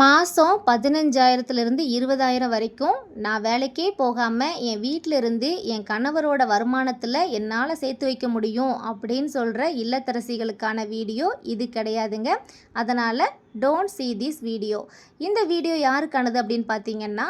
மாதம் 15,000லேருந்து 20,000 வரைக்கும் நான் வேலைக்கே போகாமல் என் வீட்டில் இருந்து என் கணவரோட வருமானத்தில் என்னால் சேர்த்து வைக்க முடியும் அப்படின்னு சொல்கிற இல்லத்தரசிகளுக்கான வீடியோ இது கிடையாதுங்க. அதனால் டோன்ட் see this வீடியோ. இந்த வீடியோ யாருக்கானது அப்படின்னு பார்த்தீங்கன்னா,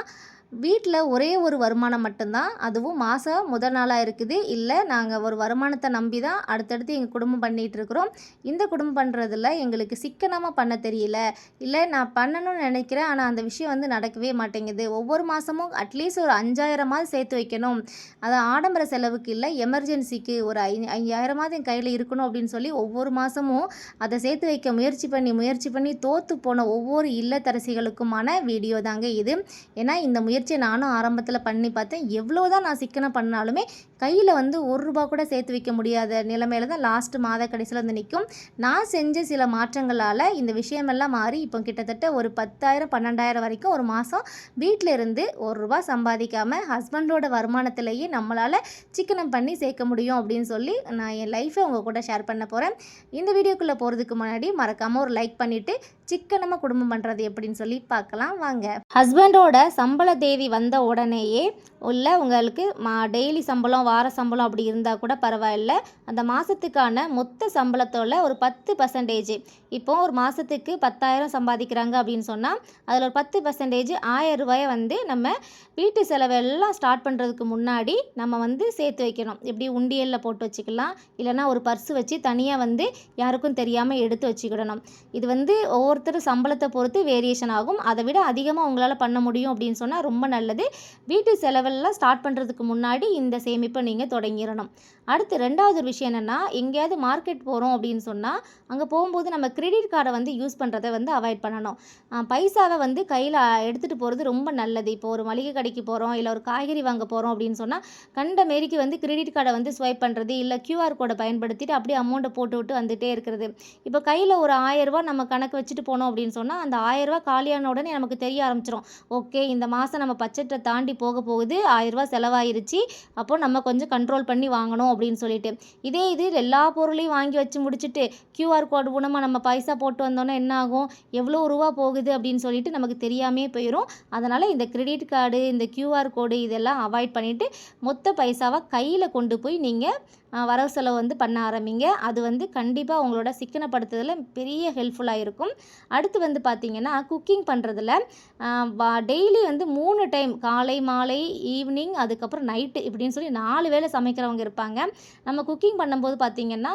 வீட்டில் ஒரே ஒரு வருமானம் மட்டும்தான், அதுவும் மாதம் முதல் நாளாக இருக்குது. இல்லை, நாங்கள் ஒரு வருமானத்தை நம்பி தான் அடுத்தடுத்து எங்கள் குடும்பம் பண்ணிகிட்ருக்குறோம். இந்த குடும்பம் பண்ணுறதில் எங்களுக்கு சிக்கனமாக பண்ண தெரியல, இல்லை நான் பண்ணணும்னு நினைக்கிறேன், ஆனால் அந்த விஷயம் நடக்கவே மாட்டேங்குது. ஒவ்வொரு மாதமும் அட்லீஸ்ட் ஒரு 5,000 சேர்த்து வைக்கணும், அது ஆடம்பர செலவுக்கு இல்லை, எமர்ஜென்சிக்கு ஒரு 5,000 என் கையில் இருக்கணும் அப்படின்னு சொல்லி ஒவ்வொரு மாதமும் அதை சேர்த்து வைக்க முயற்சி பண்ணி தோற்று போன ஒவ்வொரு இல்லத்தரசிகளுக்குமான வீடியோ தாங்க இது. ஏன்னா இந்த முயற்சியை நானும் ஆரம்பத்தில் பண்ணி பார்த்தேன். எவ்வளோ தான் நான் சிக்கனம் பண்ணாலுமே கையில் ₹1 கூட சேர்த்து வைக்க முடியாத நிலைமையில தான் லாஸ்ட் மாத கடைசியில் நிற்கும். நான் செஞ்ச சில மாற்றங்களால் இந்த விஷயமெல்லாம் மாறி இப்போ கிட்டத்தட்ட ஒரு 10,000 12,000 வரைக்கும் ஒரு மாதம் வீட்டில் இருந்து ₹1 சம்பாதிக்காமல் ஹஸ்பண்டோட வருமானத்திலேயே நம்மளால் சிக்கனம் பண்ணி சேர்க்க முடியும் அப்படின்னு சொல்லி நான் என் லைஃப்பை உங்கள் கூட ஷேர் பண்ண போகிறேன். இந்த வீடியோக்குள்ளே போகிறதுக்கு முன்னாடி மறக்காமல் ஒரு லைக் பண்ணிவிட்டு சிக்கனமாக குடும்பம் பண்ணுறது எப்படின்னு சொல்லி பார்க்கலாம் வாங்க. ஹஸ்பண்டோட சம்பள தேதி வந்த உடனேயே உங்களுக்கு டெய்லி சம்பளம் வார சம்பளம் அப்படி இருந்தால் கூட பரவாயில்ல, அந்த மாதத்துக்கான மொத்த சம்பளத்தோட ஒரு 10%, இப்போ ஒரு மாதத்துக்கு 10,000 சம்பாதிக்கிறாங்க அப்படின்னு சொன்னால் அதில் ஒரு 10% ₹1,000 நம்ம வீட்டு செலவெல்லாம் ஸ்டார்ட் பண்ணுறதுக்கு முன்னாடி நம்ம சேர்த்து வைக்கணும். எப்படி உண்டியலில் போட்டு வச்சுக்கலாம், இல்லைனா ஒரு பர்ஸு வச்சு தனியாக யாருக்கும் தெரியாமல் எடுத்து வச்சுக்கிடணும். இது ஒவ்வொருத்தர் சம்பளத்தை பொறுத்து வேரியேஷன் ஆகும். அதை விட அதிகமாக உங்களால் பண்ண முடியும் அப்படின்னு சொன்னால் ரொம்ப நல்லது. வீட்டு செலவெல்லாம் ஸ்டார்ட் பண்ணுறதுக்கு முன்னாடி இந்த சேமிப்பை நீங்கள் தொடங்கிடணும். அடுத்து ரெண்டாவது விஷயம் என்னென்னா, எங்கேயாவது மார்க்கெட் போகிறோம் அப்படின்னு சொன்னால் அங்கே போகும்போது நம்ம கிரெடிட் கார்டை யூஸ் பண்ணுறதை அவாய்ட் பண்ணணும். பைசாவை கையில் எடுத்துகிட்டு போகிறது ரொம்ப நல்லது. இப்போ ஒரு மளிகை கடைக்கு போகிறோம், இல்லை ஒரு காய்கறி வாங்க போகிறோம் அப்படின்னு சொன்னால் கண்ட மாரிக்கு கிரெடிட் கார்டை ஸ்வைப் பண்ணுறது, இல்லை QR கோடை பயன்படுத்திட்டு அப்படியே அமௌண்ட்டை போட்டு விட்டு வந்துகிட்டே இருக்கிறது. இப்போ கையில் ஒரு ₹1,000 நம்ம கணக்கு வச்சுட்டு போனோம் அப்படின்னு சொன்னால் அந்த ₹1,000 காலியான உடனே நமக்கு தெரிய ஆரம்பிச்சிடும். ஓகே, இந்த மாதம் நம்ம பட்ஜெட்டை தாண்டி போக போகுது, ₹1,000 செலவாயிருச்சு, அப்போ நம்ம கொஞ்சம் கண்ட்ரோல் பண்ணி வாங்கணும் அப்படின்னு சொல்லிட்டு. இதே இது எல்லா பொருளையும் வாங்கி வச்சு முடிச்சுட்டு QR கோடு மூலமாக நம்ம பைசா போட்டு வந்தோன்னா என்ன ஆகும், எவ்வளோ ரூபா போகுது அப்படின்னு சொல்லிட்டு நமக்கு தெரியாமே போயிடும். அதனால் இந்த கிரெடிட் கார்டு, இந்த QR கோடு இதெல்லாம் அவாய்ட் பண்ணிவிட்டு மொத்த பைசாவை கையில் கொண்டு போய் நீங்கள் வரவு செலவு பண்ண ஆரம்பிங்க. அது கண்டிப்பாக உங்களோட சிக்கனப்படுத்துதலில் பெரிய ஹெல்ப்ஃபுல்லாக இருக்கும். அடுத்து பார்த்திங்கன்னா, குக்கிங் பண்ணுறதுல டெய்லி 3 டைம், காலை மாலை ஈவினிங் அதுக்கப்புறம் நைட்டு இப்படின்னு சொல்லி 4 வேளை சமைக்கிறவங்க இருப்பாங்க. நம்ம குக்கிங் பண்ணும்போது பார்த்திங்கன்னா,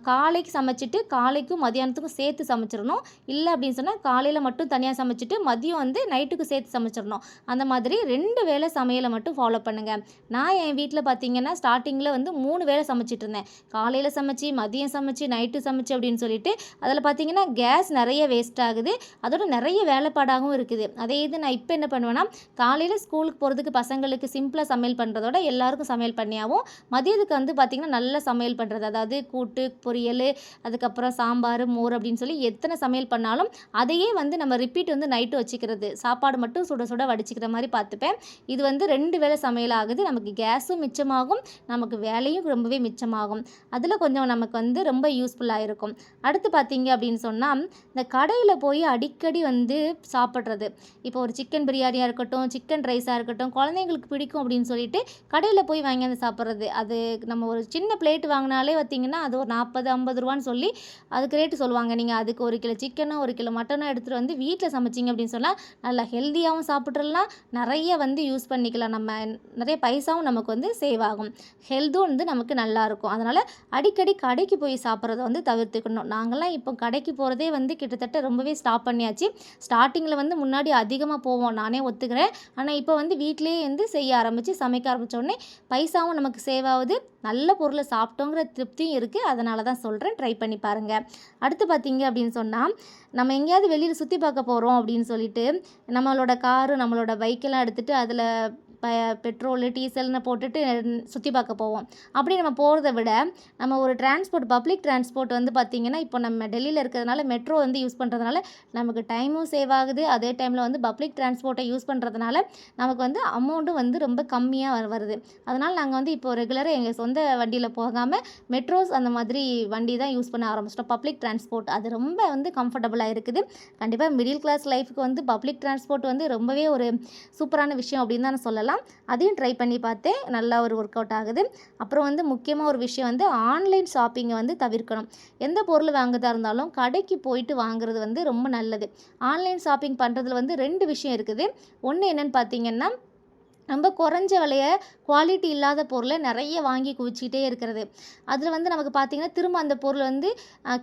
காலைக்கு சமைச்சிட்டு காலைக்கும் மதியானத்துக்கும் சேர்த்து சமைச்சிடணும். இல்லை அப்படின்னு சொன்னால் காலையில் மட்டும் தனியாக சமைச்சிட்டு மதியம் நைட்டுக்கு சேர்த்து சமைச்சிடணும். அந்த மாதிரி 2 வேளை சமையலை மட்டும் ஃபாலோ பண்ணுங்கள். நான் என் வீட்டில் பார்த்திங்கன்னா ஸ்டார்டிங்கில் 3 வேளை சமைச்சிட்டு இருந்தேன். காலையில் சமைச்சு, மதியம் சமைச்சு, நைட்டு சமைச்சு அப்படின்னு சொல்லிட்டு அதில் பார்த்திங்கன்னா கேஸ் நிறைய வேஸ்ட் ஆகுது, அதோட நிறைய வேலைப்பாடாகவும் இருக்குது. அதே இது நான் இப்போ என்ன பண்ணுவேன்னா, காலையில் ஸ்கூலுக்கு போகிறதுக்கு பசங்களுக்கு சிம்பிளாக சமையல் பண்ணுறதோட எல்லாருக்கும் சமையல் பண்ணியாகவும், மதியத்துக்கு பார்த்திங்கன்னா நல்ல சமையல் பண்ணுறது, அதாவது கூட்டு பொரியல் அதுக்கப்புறம் சாம்பார் மோர் அப்படின்னு சொல்லி எத்தனை சமையல் பண்ணாலும் அதையே நம்ம ரிப்பீட் நைட்டு வச்சுக்கிறது, சாப்பாடு மட்டும் சுட சுட வடிச்சிக்கிற மாதிரி பார்த்துப்பேன். இது 2 வேளை சமையல் ஆகுது, நமக்கு கேஸும் மிச்சமாகும், நமக்கு வேலையும் ரொம்பவே மிச்சமாகும். அதில் கொஞ்சம் நமக்கு ரொம்ப யூஸ்ஃபுல்லாக இருக்கும். அடுத்து பார்த்தீங்க அப்படின்னு சொன்னால், இந்த கடையில் போய் அடிக்கடி சாப்பிட்றது, இப்போ ஒரு சிக்கன் பிரியாணியாக இருக்கட்டும், சிக்கன் ரைஸாக இருக்கட்டும், குழந்தைங்களுக்கு பிடிக்கும் அப்படின்னு சொல்லிட்டு கடையில் போய் வாங்கி சாப்பிட்றது. அது நம்ம ஒரு சின்ன பிளேட் வாங்கினாலே பார்த்திங்கன்னா அது ஒரு 40-50 ரூபான்னு சொல்லி அதுக்கு ரேட்டு சொல்லுவாங்க. நீங்கள் அதுக்கு 1 கிலோ சிக்கனோ 1 கிலோ மட்டனோ எடுத்துகிட்டு வீட்டில் சமைச்சிங்க அப்படின்னு சொன்னால் நல்லா ஹெல்த்தியாகவும் சாப்பிட்றலாம், நிறைய யூஸ் பண்ணிக்கலாம். நம்ம நிறைய பைசாவும் நமக்கு சேவ் ஆகும், ஹெல்த்தும் நமக்கு நல்லாயிருக்கும். அதனால் அடிக்கடி கடைக்கு போய் சாப்பிட்றத தவிர்த்துக்கணும். நாங்கள்லாம் இப்போ கடைக்கு போகிறதே கிட்டத்தட்ட ரொம்பவே ஸ்டாப் பண்ணியாச்சு. ஸ்டார்டிங்கில் முன்னாடி அதிகமாக போவோம், நானே ஒத்துக்கிறேன். ஆனால் இப்போ வீட்டிலேயே செய்ய ஆரம்பித்து சமைக்க ஆரம்பித்தோடனே பைசாவும் நமக்கு சேவ் ஆகுது, நல்ல பொருளை சாப்பிட்டோங்கிற திருப்தியும் இருக்குது. அதனால தான் சொல்கிறேன், ட்ரை பண்ணி பாருங்கள். அடுத்து பார்த்திங்க அப்படின்னு சொன்னால், நம்ம எங்கேயாவது வெளியில் சுற்றி பார்க்க போகிறோம் அப்படின்னு சொல்லிட்டு நம்மளோட காரு நம்மளோட பைக்கெல்லாம் எடுத்துகிட்டு அதில் பெட்ரோலு டீசல்னு போட்டுட்டு சுற்றி பார்க்க போவோம். அப்படி நம்ம போகிறத விட நம்ம ஒரு பப்ளிக் டிரான்ஸ்போர்ட் வந்து பார்த்திங்கன்னா இப்போ நம்ம டெல்லியில் இருக்கிறதுனால மெட்ரோ வந்து யூஸ் பண்ணுறதுனால நமக்கு டைமும் சேவ் ஆகுது. அதே டைமில் வந்து பப்ளிக் டிரான்ஸ்போர்ட்டை யூஸ் பண்ணுறதுனால நமக்கு வந்து அமௌண்ட்டும் வந்து ரொம்ப கம்மியாக வருது. அதனால் நாங்கள் வந்து இப்போ ரெகுலராக எங்கள் சொந்த வண்டியில் போகாமல் மெட்ரோஸ் அந்த மாதிரி வண்டி தான் யூஸ் பண்ண ஆரம்பிச்சிட்டோம். பப்ளிக் டிரான்ஸ்போர்ட் அது ரொம்ப வந்து கம்ஃபர்டபுளாக இருக்குது. கண்டிப்பாக மிடில் கிளாஸ் லைஃபுக்கு வந்து பப்ளிக் டிரான்ஸ்போர்ட் வந்து ரொம்பவே ஒரு சூப்பரான விஷயம் அப்படின்னு தான் சொல்லலாம். அதையும் ட்ரை பண்ணி பார்த்தேன். நல்லா ஒரு ஒர்க் அவுட் ஆகுது. அப்புறம் வந்து முக்கியமாக ஒரு விஷயம் வந்து ஆன்லைன் ஷாப்பிங்கை வந்து தவிர்க்கணும். எந்த பொருள் வாங்குறதா இருந்தாலும் கடைக்கு போயிட்டு வாங்குறது வந்து ரொம்ப நல்லது. ஆன்லைன் ஷாப்பிங் பண்ணுறதுல வந்து 2 விஷயம் இருக்குது. ஒன்று என்னென்னு பார்த்தீங்கன்னா, ரொம்ப குறைஞ்ச விலைய குவாலிட்டி இல்லாத பொருளை நிறைய வாங்கி குவிச்சிக்கிட்டே இருக்கிறது. அதில் வந்து நமக்கு பார்த்திங்கன்னா திரும்ப அந்த பொருள் வந்து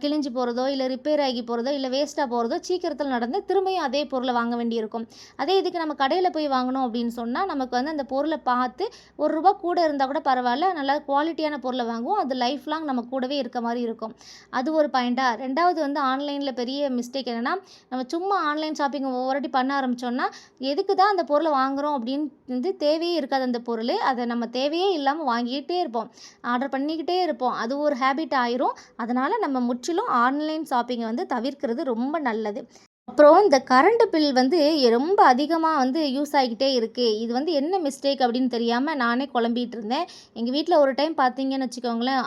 கிழிஞ்சு போகிறதோ இல்லை ரிப்பேர் ஆகி போகிறதோ இல்லை வேஸ்ட்டாக போகிறதோ சீக்கிரத்தில் நடந்து திரும்பியும் அதே பொருளை வாங்க வேண்டியிருக்கும். அதே இதுக்கு நம்ம கடையில் போய் வாங்கணும் அப்படின்னு சொன்னால் நமக்கு வந்து அந்த பொருளை பார்த்து ₹1 கூட இருந்தால் கூட பரவாயில்ல, நல்லா குவாலிட்டியான பொருளை வாங்குவோம். அது லைஃப் லாங் நம்ம கூடவே இருக்க மாதிரி இருக்கும். அது ஒரு பாயிண்ட்டாக. 2வது வந்து ஆன்லைனில் பெரிய மிஸ்டேக் என்னென்னா, நம்ம சும்மா ஆன்லைன் ஷாப்பிங் ஒவ்வொரு வாட்டி பண்ண ஆரம்பித்தோன்னா எதுக்கு தான் அந்த பொருளை வாங்குகிறோம் அப்படின்னு வந்து தேவையே இருக்காது. அந்த பொருள் அதை நம்ம தேவையே இல்லாமல் வாங்கிக்கிட்டே இருப்போம், ஆர்டர் பண்ணிக்கிட்டே இருப்போம். அது ஒரு ஹேபிட் ஆயிரும். அதனால் நம்ம முற்றிலும் ஆன்லைன் ஷாப்பிங்கை வந்து தவிர்க்கிறது ரொம்ப நல்லது. அப்புறம் இந்த கரண்ட் பில் வந்து ரொம்ப அதிகமாக வந்து யூஸ் ஆகிக்கிட்டே இருக்குது. இது வந்து என்ன மிஸ்டேக் அப்படின்னு தெரியாமல் நானே குழம்பிகிட்டு இருந்தேன். எங்கள் வீட்டில் ஒரு டைம் பார்த்தீங்கன்னு வச்சுக்கோங்களேன்,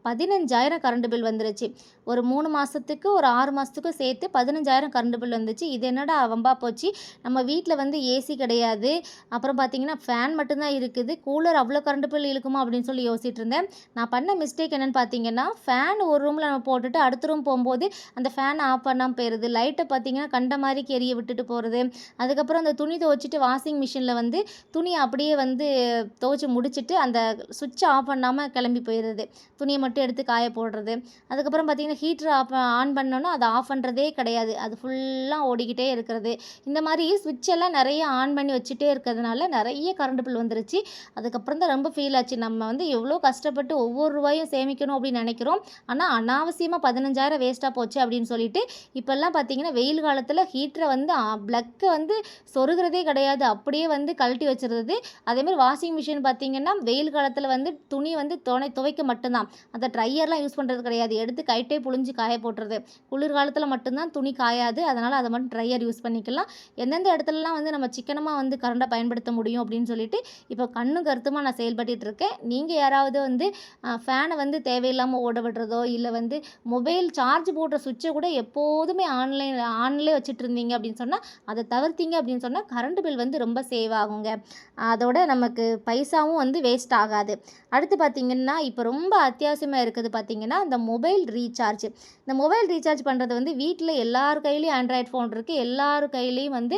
15,000 கரண்ட் பில் வந்துருச்சு. ஒரு 3 மாதத்துக்கு ஒரு 6 மாதத்துக்கும் சேர்த்து 15,000 கரண்ட் பில் வந்துச்சு. இது என்னடா வம்பா போச்சு, நம்ம வீட்டில் வந்து ஏசி கிடையாது, அப்புறம் பார்த்திங்கன்னா ஃபேன் மட்டும்தான் இருக்குது, கூலர் அவ்வளோ கரண்ட் பில் இழுக்குமா அப்படின்னு சொல்லி யோசிச்சுட்டு இருந்தேன். நான் பண்ண மிஸ்டேக் என்னென்னு பார்த்தீங்கன்னா, ஃபேன் ஒரு ரூமில் நம்ம போட்டுட்டு அடுத்த ரூம் போகும்போது அந்த ஃபேன் ஆஃப் பண்ணாமல் போயிடுது. லைட்டை பார்த்திங்கன்னா கண்ட மாதிரி எரிய விட்டுட்டு போகிறது. அதுக்கப்புறம் அந்த துணி துவைச்சிட்டு வாஷிங் மிஷினில் வந்து துணியை அப்படியே வந்து துவைச்சி முடிச்சுட்டு அந்த சுவிட்சை ஆஃப் பண்ணாமல் கிளம்பி போயிடுது. துணியை மட்டும் எடுத்து காய போடுறது. அதுக்கப்புறம் பார்த்திங்கன்னா ஹீட்ரு ஆன் பண்ணோன்னா அதை ஆஃப் பண்ணுறதே கிடையாது, அது ஃபுல்லாக ஓடிக்கிட்டே இருக்கிறது. இந்த மாதிரி ஸ்விட்செல்லாம் நிறைய ஆன் பண்ணி வச்சுட்டே இருக்கிறதுனால நிறைய கரண்ட் பில் வந்துருச்சு. அதுக்கப்புறம் தான் ரொம்ப ஃபீல் ஆச்சு, நம்ம வந்து எவ்வளோ கஷ்டப்பட்டு ஒவ்வொரு ரூபாயும் சேமிக்கணும் அப்படின்னு நினைக்கிறோம், ஆனால் அனாவசியமாக 15,000 வேஸ்ட்டாக போச்சு அப்படின்னு சொல்லிட்டு இப்போல்லாம் பார்த்திங்கன்னா வெயில் காலத்தில் ஹீட்டரை வந்து ப்ளக்கை வந்து சொருகிறதே கிடையாது, அப்படியே வந்து கழட்டி வச்சுருது. அதேமாதிரி வாஷிங் மிஷின் பார்த்திங்கன்னா வெயில் காலத்தில் வந்து துணி வந்து துவைக்க மட்டும்தான், அந்த ட்ரையர்லாம் யூஸ் பண்ணுறது கிடையாது, எடுத்து கைட்டே புழிஞ்சு காய போட்டுறது. குளிர்காலத்தில் மட்டும்தான் துணி காயாது, அதனால் அதை மட்டும் ட்ரையர் யூஸ் பண்ணிக்கலாம். எந்தெந்த இடத்துலலாம் வந்து நம்ம சிக்கனமாக வந்து கரண்டை பயன்படுத்த முடியும் அப்படின்னு சொல்லிட்டு இப்போ கண்ணும் கருத்துமாக நான் செயல்பட்டு இருக்கேன். நீங்கள் யாராவது வந்து ஃபேனை வந்து தேவையில்லாமல் ஓட விடுறதோ இல்லை வந்து மொபைல் சார்ஜ் போடுற சுவிட்சை கூட எப்போதுமே ஆன்லேயே வச்சுட்டு இருந்தீங்க அப்படின்னு சொன்னால், அதை தவிர்த்தீங்க அப்படின்னு சொன்னால் கரண்ட் பில் வந்து ரொம்ப சேவ் ஆகுங்க. அதோட நமக்கு பைசாவும் வந்து வேஸ்ட் ஆகாது. அடுத்து பார்த்திங்கன்னா இப்போ ரொம்ப அத்தியாவசியமாக இருக்குது பார்த்திங்கன்னா இந்த மொபைல் ரீசார்ஜ். இந்த மொபைல் ரீசார்ஜ் பண்ணுறது வந்து வீட்டில் எல்லார் கையிலையும் ஆண்ட்ராய்ட் ஃபோன் இருக்குது, எல்லார் கையிலையும் வந்து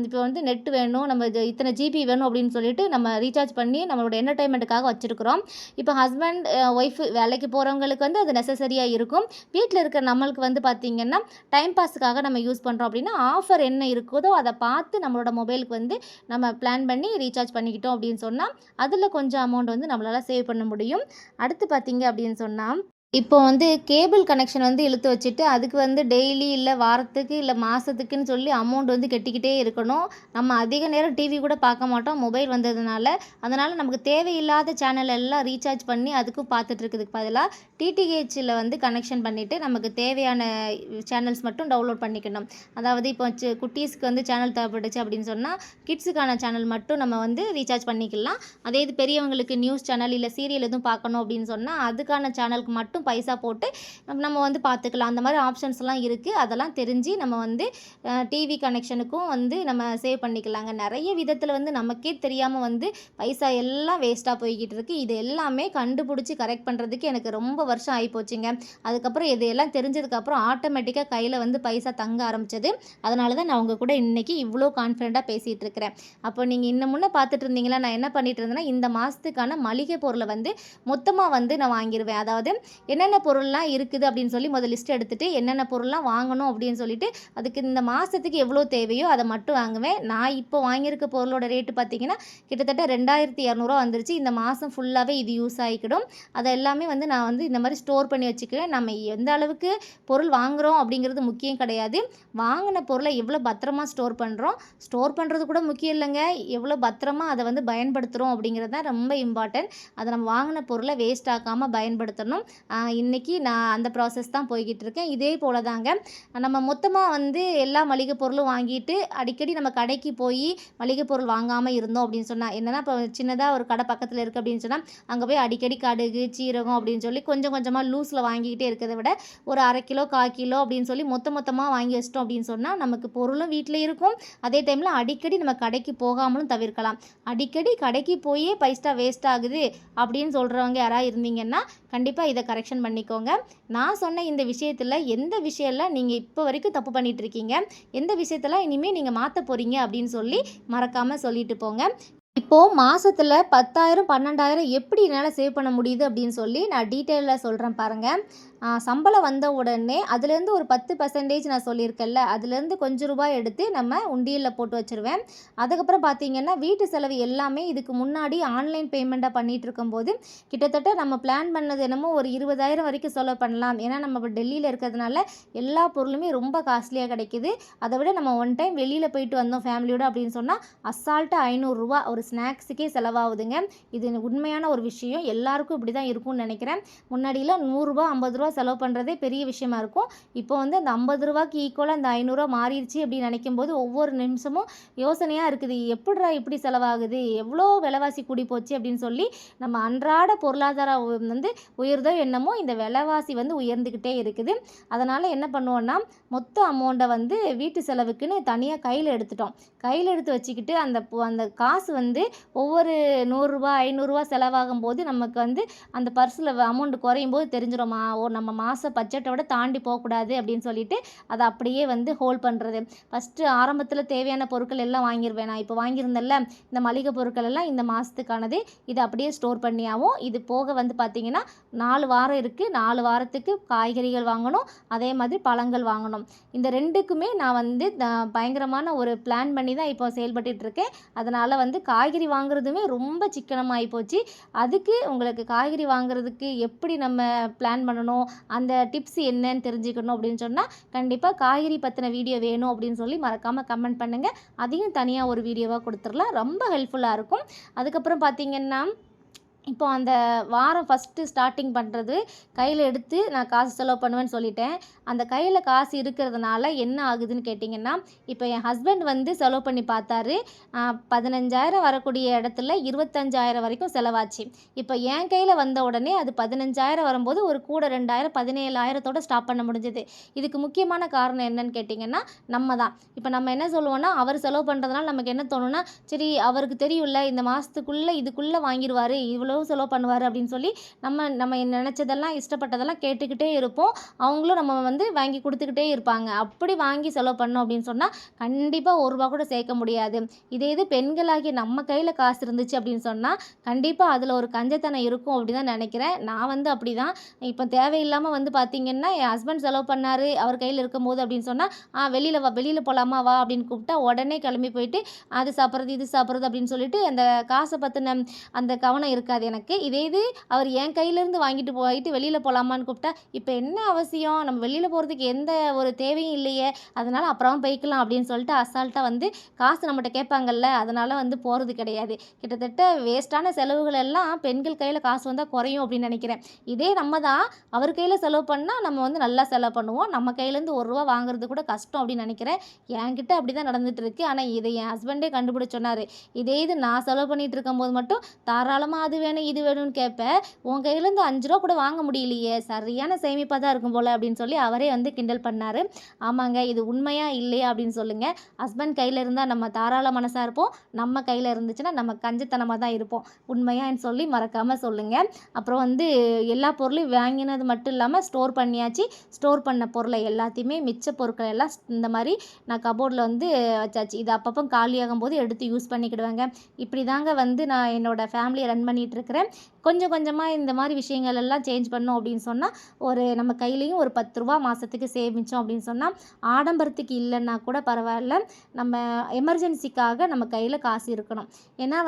இப்போ வந்து நெட் வேணும், நம்ம இத்தனை ஜிபி வேணும் அப்படின்னு சொல்லிட்டு நம்ம ரீசார்ஜ் பண்ணி நம்மளோட என்டர்டைன்மெண்ட்டுக்காக வச்சுருக்கிறோம். இப்போ ஹஸ்பண்ட் ஒய்ஃபு வேலைக்கு போகிறவங்களுக்கு வந்து அது நெசசரியாக இருக்கும். வீட்டில் இருக்கிற நம்மளுக்கு வந்து பார்த்திங்கன்னா டைம் பாஸுக்காக நம்ம யூஸ் பண்ணுறோம் அப்படின்னா ஆஃபர் என்ன இருக்குதோ அதை பார்த்து நம்மளோட மொபைலுக்கு வந்து நம்ம பிளான் பண்ணி ரீசார்ஜ் பண்ணிக்கிட்டோம் அப்படின்னு சொன்னால் அதில் கொஞ்சம் அமௌண்ட் வந்து நம்மளால் சேவ் பண்ண முடியும். அடுத்து பார்த்திங்க அப்படின்னு சொன்னால், இப்போ வந்து கேபிள் கனெக்ஷன் வந்து இழுத்து வச்சுட்டு அதுக்கு வந்து டெய்லி இல்லை வாரத்துக்கு இல்லை மாதத்துக்குன்னு சொல்லி அமௌண்ட் வந்து கட்டிக்கிட்டே இருக்கணும். நம்ம அதிக நேரம் டிவி கூட பார்க்க மாட்டோம் மொபைல் வந்ததுனால. அதனால் நமக்கு தேவையில்லாத சேனல் எல்லாம் ரீசார்ஜ் பண்ணி அதுக்கும் பார்த்துட்ருக்கிறதுக்கு பதிலாக டிடிஹெச்சில் வந்து கனெக்ஷன் பண்ணிவிட்டு நமக்கு தேவையான சேனல்ஸ் மட்டும் டவுன்லோட் பண்ணிக்கணும். அதாவது இப்போ குட்டீஸ்க்கு வந்து சேனல் தேவைப்பட்டுச்சு அப்படின்னு சொன்னால் கிட்ஸுக்கான சேனல் மட்டும் நம்ம வந்து ரீசார்ஜ் பண்ணிக்கலாம். அதே இது பெரியவங்களுக்கு நியூஸ் சேனல் இல்லை சீரியல் எதுவும் பார்க்கணும் அப்படின்னு சொன்னால் அதுக்கான சேனலுக்கு மட்டும் பைசா போட்டு நம்ம வந்து பார்த்துக்கலாம். அந்த மாதிரி ஆப்ஷன்ஸ்லாம் இருக்குது. அதெல்லாம் தெரிஞ்சு நம்ம வந்து டிவி கனெக்ஷனுக்கும் வந்து நம்ம சேவ் பண்ணிக்கலாங்க. நிறைய விதத்தில் வந்து நமக்கே தெரியாமல் வந்து பைசா எல்லாம் வேஸ்ட்டாக போய்கிட்டு இருக்குது. இது எல்லாமே கண்டுபிடிச்சி கரெக்ட் பண்ணுறதுக்கு எனக்கு ரொம்ப வருஷம் ஆகிப்போச்சுங்க. அதுக்கப்புறம் இதையெல்லாம் தெரிஞ்சதுக்கப்புறம் ஆட்டோமேட்டிக்காக கையில் வந்து பைசா தங்க ஆரம்பிச்சது. அதனால தான் நான் உங்கள் கூட இன்றைக்கி இவ்வளோ கான்ஃபிடெண்ட்டாக பேசிகிட்டு இருக்கிறேன். அப்போ நீங்கள் இன்னும் முன்னே பார்த்துட்டு இருந்தீங்களா, நான் என்ன பண்ணிட்டு இருந்தேன்னா இந்த மாதத்துக்கான மளிகை பொருளை வந்து மொத்தமாக வந்து நான் வாங்கிடுவேன். அதாவது என்னென்ன பொருள்லாம் இருக்குது அப்படின்னு சொல்லி முதல் லிஸ்ட் எடுத்துகிட்டு என்னென்ன பொருள்லாம் வாங்கணும் அப்படின்னு சொல்லிட்டு அதுக்கு இந்த மாதத்துக்கு எவ்வளோ தேவையோ அதை மட்டும் வாங்குவேன். நான் இப்போ வாங்கியிருக்க பொருளோட ரேட்டு பார்த்திங்கன்னா கிட்டத்தட்ட 2200 வந்துருச்சு. இந்த மாதம் ஃபுல்லாகவே இது யூஸ் ஆகிக்கிடும். அதை எல்லாமே வந்து நான் வந்து இந்த மாதிரி ஸ்டோர் பண்ணி வச்சுக்குவேன். நம்ம எந்த அளவுக்கு பொருள் வாங்குகிறோம் அப்படிங்கிறது முக்கியம் கிடையாது. வாங்கின பொருளை எவ்வளோ பத்திரமா ஸ்டோர் பண்ணுறோம், ஸ்டோர் பண்ணுறது கூட முக்கியம் இல்லைங்க, எவ்வளோ பத்திரமா அதை வந்து பயன்படுத்துகிறோம் அப்படிங்கிறது தான் ரொம்ப இம்பார்ட்டன்ட். அதை நம்ம வாங்கின பொருளை வேஸ்ட் ஆக்காமல் பயன்படுத்தணும். இன்றைக்கி நான் அந்த ப்ராசஸ் தான் போய்கிட்டு இருக்கேன். இதே போல் தாங்க நம்ம மொத்தமாக வந்து எல்லா மளிகை பொருளும் வாங்கிட்டு அடிக்கடி நம்ம கடைக்கு போய் மளிகை பொருள் வாங்காமல் இருந்தோம் அப்படின்னு சொன்னால் என்னென்னா, இப்போ சின்னதாக ஒரு கடை பக்கத்தில் இருக்குது அப்படின்னு சொன்னால் அங்கே போய் அடிக்கடி கடுகு சீரகம் அப்படின்னு சொல்லி கொஞ்சம் கொஞ்சமாக லூஸில் வாங்கிக்கிட்டே இருக்கிறத விட ஒரு 1/2 கிலோ 1/4 கிலோ அப்படின்னு சொல்லி மொத்தமாக வாங்கி வச்சிட்டோம் அப்படின்னு சொன்னால் நமக்கு பொருளும் வீட்டில் இருக்கும். அதே டைமில் அடிக்கடி நம்ம கடைக்கு போகாமலும் தவிர்க்கலாம். அடிக்கடி கடைக்கு போயே பைசா வேஸ்ட் ஆகுது அப்படின்னு சொல்கிறவங்க யாராவது இருந்தீங்கன்னா கண்டிப்பாக இதை கரெக்ஷன் பண்ணிக்கோங்க. நான் சொன்ன இந்த விஷயத்தில் எந்த விஷயத்தில் நீங்கள் இப்போ வரைக்கும் தப்பு பண்ணிகிட்டு இருக்கீங்க, எந்த விஷயத்தில் இனிமேல் நீங்கள் மாற்ற போகிறீங்க அப்படின்னு சொல்லி மறக்காமல் சொல்லிட்டு போங்க. இப்போது மாதத்தில் 10,000 12,000 எப்படி என்னால் சேவ் பண்ண முடியுது அப்படின்னு சொல்லி நான் டீட்டெயிலில் சொல்கிறேன் பாருங்கள். சம்பளம் வந்த உடனே அதுலேருந்து ஒரு 10% நான் சொல்லியிருக்கேன்ல, அதுலேருந்து கொஞ்சம் ரூபாய் எடுத்து நம்ம உண்டியலில் போட்டு வச்சுருவேன். அதுக்கப்புறம் பார்த்திங்கன்னா வீட்டு செலவு எல்லாமே இதுக்கு முன்னாடி ஆன்லைன் பேமெண்ட்டாக பண்ணிகிட்டு இருக்கும்போது கிட்டத்தட்ட நம்ம பிளான் பண்ணது என்னமோ ஒரு 20,000 வரைக்கும் செலவு பண்ணலாம். ஏன்னா நம்ம இப்போ டெல்லியில் இருக்கிறதுனால எல்லா பொருளுமே ரொம்ப காஸ்ட்லியாக கிடைக்கிது. அதை விட நம்ம ஒன் டைம் வெளியில் போயிட்டு வந்தோம் ஃபேமிலியோடு அப்படின்னு சொன்னால் அசால்ட்டாக 500 ரூபா ஒரு ஸ்நாக்ஸுக்கே செலவாகுதுங்க. இது உண்மையான ஒரு விஷயம். எல்லாருக்கும் இப்படி தான் இருக்கும்னு நினைக்கிறேன். முன்னாடியில் 100 ரூபா 50 ரூபா செலவு பண்ணுறதே பெரிய விஷயமா இருக்கும். இப்போ வந்து அந்த 50 ரூபாய்க்கு ஈக்குவலாக அந்த 500 ரூபா மாறிடுச்சு அப்படின்னு நினைக்கும் போது ஒவ்வொரு நிமிஷமும் யோசனையாக இருக்குது. எப்படிடா இப்படி செலவாகுது, எவ்வளோ விலைவாசி கூடி போச்சு அப்படின்னு சொல்லி நம்ம அன்றாட பொருளாதார வந்து உயர்தோ என்னமோ இந்த விலைவாசி வந்து உயர்ந்துக்கிட்டே இருக்குது. அதனால் என்ன பண்ணுவோன்னா மொத்த அமௌண்ட்டை வந்து வீட்டு செலவுக்குன்னு தனியாக கையில் எடுத்துட்டோம். கையில் எடுத்து வச்சுக்கிட்டு அந்த காசு வந்து ஒவ்வொரு 100 ரூபா 500 ரூபா செலவாகும் போது நமக்கு வந்து அந்த பர்ஸில் அமௌண்ட் குறையும் போது தெரிஞ்சிடுமா, நம்ம மாத பட்ஜெட்டை விட தாண்டி போகக்கூடாது அப்படின்னு சொல்லிட்டு அதை அப்படியே வந்து ஹோல்ட் பண்ணுறது. ஃபஸ்ட்டு ஆரம்பத்தில் தேவையான பொருட்கள் எல்லாம் வாங்கிடுவேன். நான் இப்போ வாங்கியிருந்தேன்ல இந்த மளிகை பொருட்கள் எல்லாம் இந்த மாதத்துக்கானது, இதை அப்படியே ஸ்டோர் பண்ணியாகவும் இது போக வந்து பார்த்திங்கன்னா 4 வாரம் இருக்குது. 4 வாரத்துக்கு காய்கறிகள் வாங்கணும், அதே மாதிரி பழங்கள் வாங்கணும். இந்த ரெண்டுக்குமே நான் வந்து பயங்கரமான ஒரு பிளான் பண்ணி தான் இப்போ செயல்பட்டு இருக்கேன். அதனால் வந்து காய்கறி வாங்குறதுமே ரொம்ப சிக்கனமாகி போச்சு. அதுக்கு உங்களுக்கு காய்கறி வாங்குறதுக்கு எப்படி நம்ம பிளான் பண்ணணும், அந்த டிப்ஸ் என்னன்னு தெரிஞ்சுக்கணும் அப்படின்னு சொன்னால் கண்டிப்பாக காய்கறி பற்றின வீடியோ வேணும் அப்படின்னு சொல்லி மறக்காமல் கமெண்ட் பண்ணுங்கள். அதையும் தனியாக ஒரு வீடியோவாக கொடுத்துடலாம். ரொம்ப ஹெல்ப்ஃபுல்லாக இருக்கும். அதுக்கப்புறம் பார்த்திங்கன்னா இப்போ அந்த வாரம் ஃபஸ்ட்டு ஸ்டார்டிங் பண்ணுறது கையில் எடுத்து நான் காசு செலவு பண்ணுவேன்னு சொல்லிட்டேன். அந்த கையில் காசு இருக்கிறதுனால என்ன ஆகுதுன்னு கேட்டிங்கன்னா, இப்போ என் ஹஸ்பண்ட் வந்து செலவு பண்ணி பார்த்தாரு. 15,000 வரக்கூடிய இடத்துல 25,000 வரைக்கும் செலவாச்சு. இப்போ என் கையில் வந்த உடனே அது 15,000 வரும்போது ஒரு கூட 2,000 17,000 ஸ்டாப் பண்ண முடிஞ்சது. இதுக்கு முக்கியமான காரணம் என்னன்னு கேட்டிங்கன்னா நம்ம தான். இப்போ நம்ம என்ன சொல்லுவோன்னா, அவர் செலவு பண்ணுறதுனால நமக்கு என்ன தோணுன்னா, சரி அவருக்கு தெரியும்ல இந்த மாதத்துக்குள்ளே இதுக்குள்ளே வாங்கிடுவார், இவ்வளோ செலவு பண்ணுவார் அப்படின்னு சொல்லி நம்ம நினச்சதெல்லாம் இஷ்டப்பட்டதெல்லாம் கேட்டுக்கிட்டே இருப்போம். அவங்களும் நம்ம வந்து வாங்கி கொடுத்துக்கிட்டே இருப்பாங்க. அப்படி வாங்கி செலவு பண்ணோம் அப்படின்னு சொன்னால் கண்டிப்பாக ₹1 கூட சேர்க்க முடியாது. இது பெண்களாகி நம்ம கையில் காசு இருந்துச்சு அப்படின்னு சொன்னால் கண்டிப்பாக அதில் ஒரு கஞ்சத்தனம் இருக்கும் அப்படி தான் நினைக்கிறேன். நான் வந்து அப்படி தான். இப்போ தேவையில்லாமல் வந்து பார்த்திங்கன்னா என் ஹஸ்பண்ட் செலவு பண்ணார் அவர் கையில் இருக்கும்போது அப்படின்னு சொன்னால் வெளியில் போகலாமா வா அப்படின்னு கூப்பிட்டா உடனே கிளம்பி போயிட்டு அது சாப்பிட்றது இது சாப்பிட்றது அப்படின்னு சொல்லிட்டு அந்த காசை பற்றின அந்த கவனம் இருக்காது எனக்கு. இது அவர் என் கையிலேருந்து வாங்கிட்டு போயிட்டு வெளியில் போகலாமான்னு கூப்பிட்டா இப்போ என்ன அவசியம், நம்ம வெளியில் போகிறதுக்கு எந்த ஒரு தேவையும் இல்லையே, அதனால் அப்புறம் போய்க்கலாம் அப்படின்னு சொல்லிட்டு அசால்ட்டாக வந்து காசு நம்மகிட்ட கேட்பாங்கல்ல, அதனால் வந்து போகிறது கிடையாது. கிட்டத்தட்ட வேஸ்ட்டான செலவுகள் எல்லாம் பெண்கள் கையில் காசு வந்தால் குறையும் அப்படின்னு நினைக்கிறேன். இதே நம்ம தான் அவர் கையில் செலவு பண்ணால் நம்ம வந்து நல்லா செலவு பண்ணுவோம். நம்ம கையிலேருந்து ₹1 வாங்குறது கூட கஷ்டம் அப்படின்னு நினைக்கிறேன். என்கிட்ட அப்படி தான் நடந்துகிட்டு இருக்குது. ஆனால் இதை என் ஹஸ்பண்டே கண்டுபிடிச்சு சொன்னார். இது நான் செலவு பண்ணிகிட்டு இருக்கும்போது மட்டும் தாராளமாக அது வேணும் இது வேணும்னு கேட்பேன், உன் கையிலேருந்து ₹5 கூட வாங்க முடியலையே, சரியான சேமிப்பாக தான் இருக்கும் போல் அப்படின்னு சொல்லி அவரே வந்து கிண்டல் பண்ணார். ஆமாங்க, இது உண்மையா இல்லையா அப்படின்னு சொல்லுங்கள். ஹஸ்பண்ட் கையில் இருந்தால் நம்ம தாராள மனசாக இருப்போம், நம்ம கையில் இருந்துச்சுன்னா நம்ம கஞ்சத்தனமாக தான் இருப்போம். உண்மையான்னு சொல்லி மறக்காமல் சொல்லுங்கள். அப்புறம் வந்து எல்லா பொருளையும் வாங்கினது மட்டும் இல்லாமல் ஸ்டோர் பண்ணியாச்சு. ஸ்டோர் பண்ண பொருளை எல்லாத்தையுமே மிச்ச பொருட்கள் எல்லாம் இந்த மாதிரி நான் கபோர்டில் வந்து வச்சாச்சு. இது அப்பப்போ காலியாகும் போது எடுத்து யூஸ் பண்ணிக்கிடுவேங்க. இப்படி தாங்க வந்து நான் என்னோடய ஃபேமிலியை ரன் பண்ணிகிட்டு இருக்கேன். இருக்கிறேன். கொஞ்சம் கொஞ்சமாக இந்த மாதிரி விஷயங்கள் எல்லாம் சேஞ்ச் பண்ணோம் அப்படின்னு சொன்னால் நம்ம கையிலையும் ஒரு 10 ரூபா மாதத்துக்கு சேமித்தோம் அப்படின்னு சொன்னால் ஆடம்பரத்துக்கு இல்லைன்னா கூட பரவாயில்ல, நம்ம எமர்ஜென்சிக்காக நம்ம கையில் காசு இருக்கணும். ஏன்னா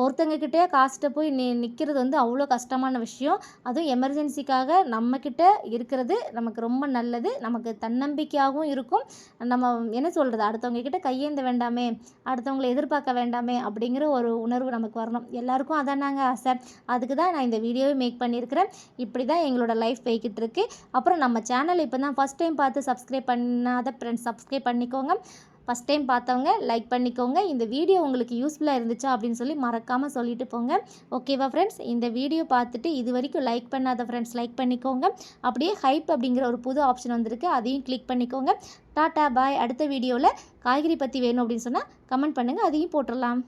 ஒருத்தங்கக்கிட்டே காசுட்ட போய் நிற்கிறது அவ்வளோ கஷ்டமான விஷயம். அதுவும் எமர்ஜென்சிக்காக நம்மக்கிட்ட இருக்கிறது நமக்கு ரொம்ப நல்லது. நமக்கு தன்னம்பிக்கையாகவும் இருக்கும். நம்ம என்ன சொல்கிறது, அடுத்தவங்க கிட்ட கையேந்த வேண்டாமே, அடுத்தவங்களை எதிர்பார்க்க வேண்டாமே அப்படிங்கிற ஒரு உணர்வு நமக்கு வரணும். எல்லாருக்கும் அதானாங்க ஆசை. அதுக்கு தான் நான் இந்த வீடியோவை மேக் பண்ணியிருக்கிறேன். இப்படி தான் எங்களோட லைஃப் போய்கிட்டு இருக்கு. அப்புறம் நம்ம சேனல் இப்போ தான் ஃபஸ்ட் டைம் பார்த்து சப்ஸ்கிரைப் பண்ணாத ஃப்ரெண்ட்ஸ் சப்ஸ்கிரைப் பண்ணிக்கோங்க. ஃபஸ்ட் டைம் பார்த்தவங்க லைக் பண்ணிக்கோங்க. இந்த வீடியோ உங்களுக்கு யூஸ்ஃபுல்லாக இருந்துச்சா அப்படின்னு சொல்லி மறக்காமல் சொல்லிட்டு போங்க. ஓகேவா ஃப்ரெண்ட்ஸ்? இந்த வீடியோ பார்த்துட்டு இது வரைக்கும் லைக் பண்ணாத ஃப்ரெண்ட்ஸ் லைக் பண்ணிக்கோங்க. அப்படியே ஹைப் அப்படிங்கிற ஒரு புது ஆப்ஷன் வந்திருக்கு, அதையும் கிளிக் பண்ணிக்கோங்க. டாட்டா பாய். அடுத்த வீடியோவில் காய்கறி பற்றி வேணும் அப்படின்னு சொன்னால் கமெண்ட் பண்ணுங்கள், அதையும் போட்டுடலாம்.